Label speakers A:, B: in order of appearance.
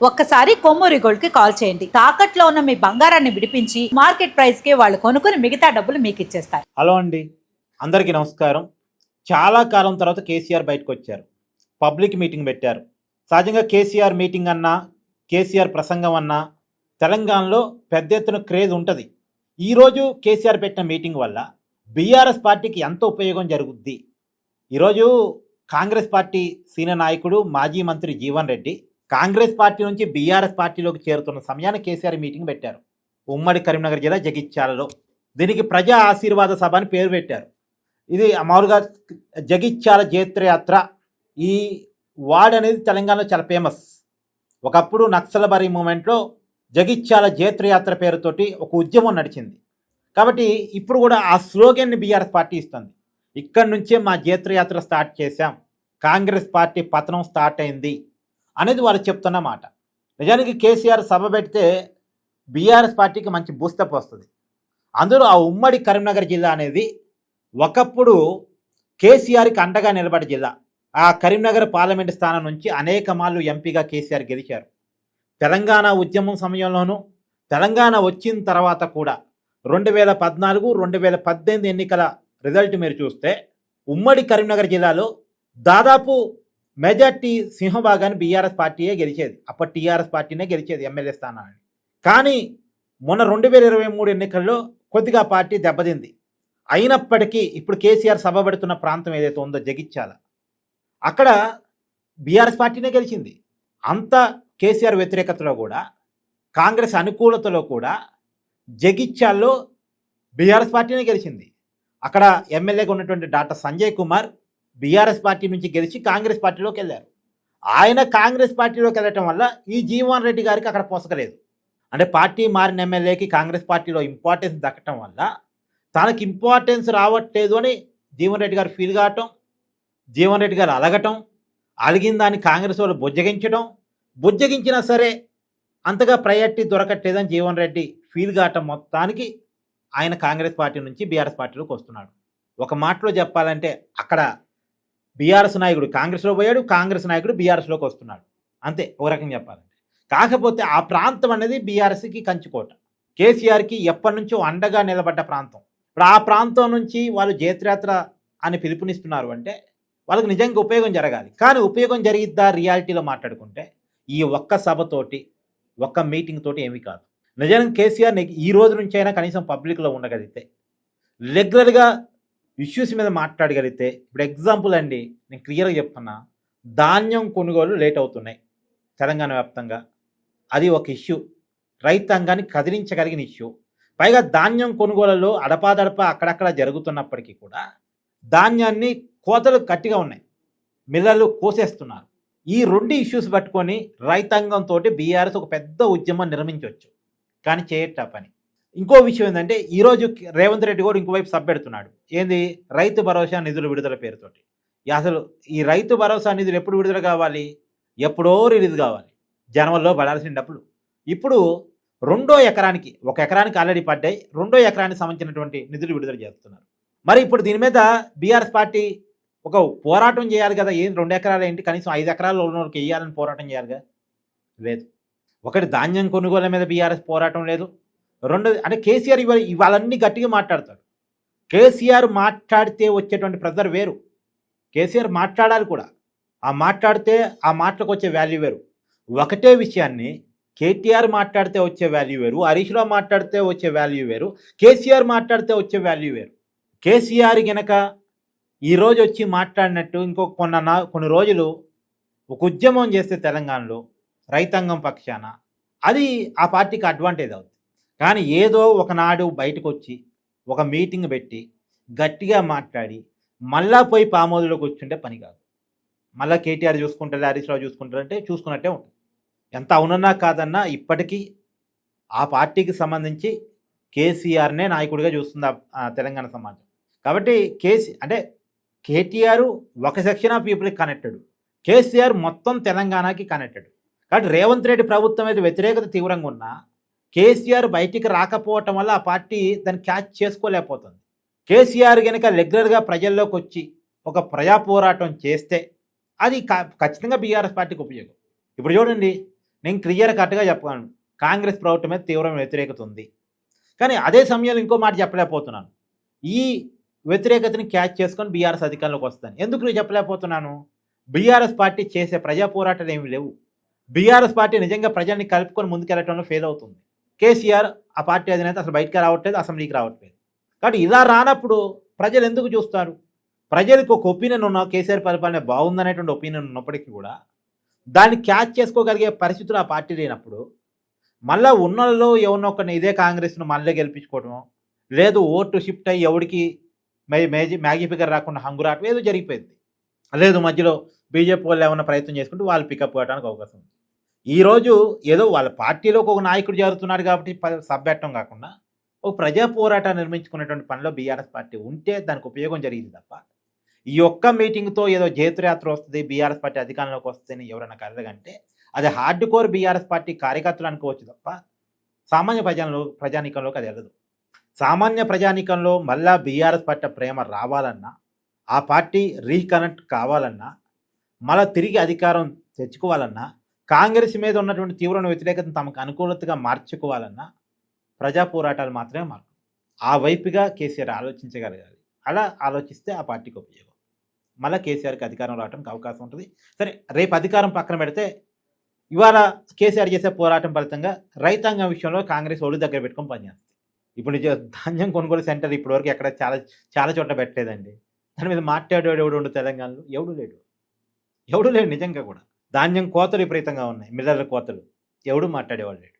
A: ఒక్కసారి కొమ్మూరి గోల్డ్ కి కాల్ చేయండి. తాకట్లో ఉన్న మీ బంగారాన్ని విడిపించి మార్కెట్ ప్రైస్ కి వాళ్ళు కొనుక్కుని మిగతా డబ్బులు మీకు ఇచ్చేస్తారు.
B: హలో అండి, అందరికీ నమస్కారం. చాలా కాలం తర్వాత కేసీఆర్ బయటకు వచ్చారు. పబ్లిక్ మీటింగ్ పెట్టారు. సహజంగా కేసీఆర్ మీటింగ్ అన్నా, కేసీఆర్ ప్రసంగం అన్నా తెలంగాణలో పెద్ద ఎత్తున క్రేజ్ ఉంటుంది. ఈరోజు కేసీఆర్ పెట్టిన మీటింగ్ వల్ల బీఆర్ఎస్ పార్టీకి ఎంత ఉపయోగం జరుగుద్ది? ఈరోజు కాంగ్రెస్ పార్టీ సీనియర్ నాయకుడు మాజీ మంత్రి జీవన్ రెడ్డి కాంగ్రెస్ పార్టీ నుంచి బీఆర్ఎస్ పార్టీలోకి చేరుతున్న సమయాన్ని కేసీఆర్ మీటింగ్ పెట్టారు ఉమ్మడి కరీంనగర్ జిల్లా జగిత్యాలలో. దీనికి ప్రజా ఆశీర్వాద సభ అని పేరు పెట్టారు. ఇది మామూలుగా జగిత్యాల జైత్రయాత్ర. ఈ వార్డ్ అనేది తెలంగాణలో చాలా ఫేమస్. ఒకప్పుడు నక్సలబరీ మూమెంట్లో జగిత్యాల జైత్రయాత్ర పేరుతోటి ఒక ఉద్యమం నడిచింది. కాబట్టి ఇప్పుడు కూడా ఆ స్లోగన్ని బీఆర్ఎస్ పార్టీ ఇస్తుంది. ఇక్కడి నుంచే మా జైత్రయాత్ర స్టార్ట్ చేశాం, కాంగ్రెస్ పార్టీ పతనం స్టార్ట్ అయింది అనేది వాళ్ళు చెప్తున్న మాట. నిజానికి కేసీఆర్ సభ పెడితే బీఆర్ఎస్ పార్టీకి మంచి బూస్టప్ వస్తుంది. అందులో ఆ ఉమ్మడి కరీంనగర్ జిల్లా అనేది ఒకప్పుడు కేసీఆర్కి అండగా నిలబడి జిల్లా. ఆ కరీంనగర్ పార్లమెంటు స్థానం నుంచి అనేక మార్లు ఎంపీగా కేసీఆర్ గెలిచారు. తెలంగాణ ఉద్యమం సమయంలోనూ, తెలంగాణ వచ్చిన తర్వాత కూడా 2014, 2018 ఎన్నికల రిజల్ట్ మీరు చూస్తే ఉమ్మడి కరీంనగర్ జిల్లాలో దాదాపు మెజార్టీ సింహభాగాన్ని బీఆర్ఎస్ పార్టీయే గెలిచేది. అప్పటి టీఆర్ఎస్ పార్టీనే గెలిచేది ఎమ్మెల్యే స్థానాన్ని. కానీ మొన్న 2023 ఎన్నికల్లో కొద్దిగా పార్టీ దెబ్బతింది. అయినప్పటికీ ఇప్పుడు కేసీఆర్ సభ పెడుతున్న ప్రాంతం ఏదైతే ఉందో జగిత్యాల, అక్కడ బీఆర్ఎస్ పార్టీనే గెలిచింది. అంత కేసీఆర్ వ్యతిరేకతలో కూడా, కాంగ్రెస్ అనుకూలతలో కూడా జగిత్యాల్లో బీఆర్ఎస్ పార్టీనే గెలిచింది. అక్కడ ఎమ్మెల్యేగా ఉన్నటువంటి doctor Sanjay Kumar BRS party నుంచి గెలిచి కాంగ్రెస్ పార్టీలోకి వెళ్ళారు. ఆయన కాంగ్రెస్ పార్టీలోకి వెళ్ళటం వల్ల ఈ జీవన్ రెడ్డి గారికి అక్కడ పోసకలేదు. అంటే పార్టీ మారిన ఎమ్మెల్యేకి కాంగ్రెస్ పార్టీలో ఇంపార్టెన్స్ దక్కటం వల్ల తనకి ఇంపార్టెన్స్ రావట్లేదు అని జీవన్ రెడ్డి గారు ఫీల్ కావటం, జీవన్ రెడ్డి గారు అలగటం, అలిగిన దాన్ని కాంగ్రెస్ వాళ్ళు బుజ్జగించినా సరే అంతగా ప్రయారిటీ దొరకట్లేదని జీవన్ రెడ్డి ఫీల్ కావటం మొత్తానికి ఆయన కాంగ్రెస్ పార్టీ నుంచి బీఆర్ఎస్ పార్టీలోకి వస్తున్నాడు. ఒక మాటలో చెప్పాలంటే అక్కడ బీఆర్ఎస్ నాయకుడు కాంగ్రెస్లో పోయాడు, కాంగ్రెస్ నాయకుడు బీఆర్ఎస్లోకి వస్తున్నాడు. అంతే ఒక రకంగా చెప్పాలంటే. కాకపోతే ఆ ప్రాంతం అనేది బీఆర్ఎస్కి కంచుకోట, కేసీఆర్కి ఎప్పటి నుంచో అండగా నిలబడ్డ ప్రాంతం. ఇప్పుడు ఆ ప్రాంతం నుంచి వాళ్ళు జైత్రయాత్ర అని పిలుపునిస్తున్నారు అంటే వాళ్ళకి నిజంగా ఉపయోగం జరగాలి. కానీ ఉపయోగం జరిగిద్దా రియాలిటీలో మాట్లాడుకుంటే ఈ ఒక్క సభతోటి, ఒక్క మీటింగ్ తోటి ఏమీ కాదు. నిజంగా కేసీఆర్ ఈ రోజు నుంచి అయినా కనీసం పబ్లిక్లో ఉండగలిగితే, రెగ్యులర్గా ఇష్యూస్ మీద మాట్లాడగలిగితే, ఇప్పుడు ఎగ్జాంపుల్ అండి, నేను క్లియర్గా చెప్తున్నా, ధాన్యం కొనుగోలు లేట్ అవుతున్నాయి తెలంగాణ వ్యాప్తంగా. అది ఒక ఇష్యూ, రైతాంగాన్ని కదిలించగలిగిన ఇష్యూ. పైగా ధాన్యం కొనుగోలలో అడపాదడప అక్కడక్కడ జరుగుతున్నప్పటికీ కూడా ధాన్యాన్ని కోతలు గట్టిగా ఉన్నాయి, మిల్లలు కోసేస్తున్నారు. ఈ రెండు ఇష్యూస్ పట్టుకొని రైతాంగంతో బీఆర్ఎస్ ఒక పెద్ద ఉద్యమం నిర్మించవచ్చు, కానీ చేయట పని. ఇంకో విషయం ఏంటంటే, ఈరోజు రేవంత్ రెడ్డి కూడా ఇంకోవైపు సబ్ పెడుతున్నాడు. ఏంది? రైతు భరోసా నిధుల విడుదల పేరుతోటి. అసలు ఈ రైతు భరోసా నిధులు ఎప్పుడు విడుదల కావాలి? ఎప్పుడో రిలీజ్ కావాలి, జనవరిలో పడాల్సిన డబ్బులు. ఇప్పుడు రెండో ఎకరానికి, ఒక ఎకరానికి ఆల్రెడీ పడ్డాయి, రెండో ఎకరానికి సంబంధించినటువంటి నిధులు విడుదల చేస్తున్నారు. మరి ఇప్పుడు దీని మీద బీఆర్ఎస్ పార్టీ ఒక పోరాటం చేయాలి కదా. ఏం 2 ఎకరాలు ఏంటి, కనీసం 5 ఎకరాలు ఉన్నోరికి వేయాలని పోరాటం చేయాలిగా. లేదు. ఒకటి ధాన్యం కొనుగోలు మీద బీఆర్ఎస్ పోరాటం లేదు. రెండోది అంటే కేసీఆర్ ఇవాళన్నీ గట్టిగా మాట్లాడతాడు. కేసీఆర్ మాట్లాడితే వచ్చేటువంటి ప్రెజర్ వేరు. కేసీఆర్ మాట్లాడాలి కూడా. ఆ మాట్లాడితే ఆ మాటలకు వచ్చే వాల్యూ వేరు. ఒకటే విషయాన్ని కేటీఆర్ మాట్లాడితే వచ్చే వాల్యూ వేరు, హరీష్ రావు మాట్లాడితే వచ్చే వాల్యూ వేరు, కేసీఆర్ మాట్లాడితే వచ్చే వాల్యూ వేరు. కేసీఆర్ గనక ఈరోజు వచ్చి మాట్లాడినట్టు ఇంకో కొన్ని రోజులు ఒక ఉద్యమం చేస్తే తెలంగాణలో రైతాంగం పక్షాన, అది ఆ పార్టీకి అడ్వాంటేజ్ అవుతుంది. కానీ ఏదో ఒకనాడు బయటకు వచ్చి ఒక మీటింగ్ పెట్టి గట్టిగా మాట్లాడి మళ్ళా పోయి పామోదులోకి వచ్చుంటే పని కాదు. మళ్ళీ కేటీఆర్ చూసుకుంటారు, హరీష్ రావు చూసుకుంటారంటే చూసుకున్నట్టే ఉంటుంది. ఎంత అవునన్నా కాదన్నా ఇప్పటికీ ఆ పార్టీకి సంబంధించి కేసీఆర్నే నాయకుడిగా చూస్తుంది తెలంగాణ సమాజం. కాబట్టి అంటే కేటీఆర్ ఒక సెక్షన్ ఆఫ్ పీపుల్కి కనెక్టెడ్, కేసీఆర్ మొత్తం తెలంగాణకి కనెక్టెడ్. కాబట్టి రేవంత్ రెడ్డి ప్రభుత్వం మీద వ్యతిరేకత తీవ్రంగా ఉన్నా కేసీఆర్ బయటికి రాకపోవటం వల్ల ఆ పార్టీ దాన్ని క్యాచ్ చేసుకోలేకపోతుంది. కేసీఆర్ కనుక రెగ్యులర్గా ప్రజల్లోకి వచ్చి ఒక ప్రజా పోరాటం చేస్తే అది ఖచ్చితంగా బీఆర్ఎస్ పార్టీకి ఉపయోగం. ఇప్పుడు చూడండి, నేను క్లియర్ కట్గా చెప్పాను, కాంగ్రెస్ ప్రభుత్వం మీద తీవ్రమైన వ్యతిరేకత ఉంది. కానీ అదే సమయంలో ఇంకో మాట చెప్పలేకపోతున్నాను, ఈ వ్యతిరేకతని క్యాచ్ చేసుకొని బీఆర్ఎస్ అధికారంలోకి వస్తాను. ఎందుకు నేను చెప్పలేకపోతున్నాను? బీఆర్ఎస్ పార్టీ చేసే ప్రజా పోరాటాలు ఏమి లేవు. బీఆర్ఎస్ పార్టీ నిజంగా ప్రజల్ని కలుపుకొని ముందుకెళ్ళటంలో ఫెయిల్ అవుతుంది. కేసీఆర్ ఆ పార్టీ అధినేత అసలు బయటకు రావట్లేదు, అసెంబ్లీకి రావట్లేదు. కాబట్టి ఇలా రానప్పుడు ప్రజలు ఎందుకు చూస్తారు? ప్రజలకు ఒక ఒపీనియన్ ఉన్న కేసీఆర్ పరిపాలన బాగుందనేటువంటి ఒపీనియన్ ఉన్నప్పటికీ కూడా దాన్ని క్యాచ్ చేసుకోగలిగే పరిస్థితులు ఆ పార్టీ లేనప్పుడు మళ్ళీ ఉన్నలో ఎవరినో ఒకరిని ఇదే కాంగ్రెస్ను మళ్ళీ గెలిపించుకోవడం, లేదు ఓటు షిఫ్ట్ అయ్యి ఎవరికి మ్యాగీ ఫిగర్ రాకుండా హంగు రావడం ఏదో జరిగిపోయింది. లేదు మధ్యలో బీజేపీ వాళ్ళు ఏమైనా ప్రయత్నం చేసుకుంటే వాళ్ళు పికప్ కావడానికి అవకాశం ఉంది. ఈరోజు ఏదో వాళ్ళ పార్టీలోకి ఒక నాయకుడు జరుగుతున్నాడు కాబట్టి సబ్బెట్టడం కాకుండా ఒక ప్రజా పోరాటాన్ని నిర్మించుకునేటువంటి పనిలో బీఆర్ఎస్ పార్టీ ఉంటే దానికి ఉపయోగం జరిగింది తప్ప ఈ ఒక్క మీటింగ్తో ఏదో జేతుయాత్ర వస్తుంది, బీఆర్ఎస్ పార్టీ అధికారంలోకి వస్తుందని ఎవరైనా కలగంటే అది హార్డ్ కోర్ బీఆర్ఎస్ పార్టీ కార్యకర్తలు అనుకోవచ్చు తప్ప సామాన్య ప్రజానీకంలోకి అది వెళ్ళదు. సామాన్య ప్రజానీకంలో మళ్ళా బీఆర్ఎస్ పార్టీ ప్రేమ రావాలన్నా, ఆ పార్టీ రీకనెక్ట్ కావాలన్నా, మళ్ళీ తిరిగి అధికారం తెచ్చుకోవాలన్నా, కాంగ్రెస్ మీద ఉన్నటువంటి తీవ్రమైన వ్యతిరేకతను తమకు అనుకూలతగా మార్చుకోవాలన్నా ప్రజా పోరాటాలు మాత్రమే మార్గం. ఆ వైపుగా కేసీఆర్ ఆలోచించగలగాలి. అలా ఆలోచిస్తే ఆ పార్టీకి ఉపయోగం. మళ్ళీ కేసీఆర్కి అధికారం రావడానికి అవకాశం ఉంటుంది. సరే, రేపు అధికారం పక్కన పెడితే ఇవాళ కేసీఆర్ చేసే పోరాటం ఫలితంగా రైతాంగం విషయంలో కాంగ్రెస్ ఒళ్ళు దగ్గర పెట్టుకొని పనిచేస్తుంది. ఇప్పుడు ధాన్యం కొనుగోలు సెంటర్ ఇప్పటివరకు ఎక్కడ చాలా చోట్ల పెట్టలేదండి. దాని మీద మాట్లాడేవాడు ఎవడు ఉండు తెలంగాణలో? ఎవడు లేడు నిజంగా కూడా. ధాన్యం కోతలు విపరీతంగా ఉన్నాయి, మిల్లర్ల కోతలు, ఎవడు మాట్లాడేవాడు లేడు.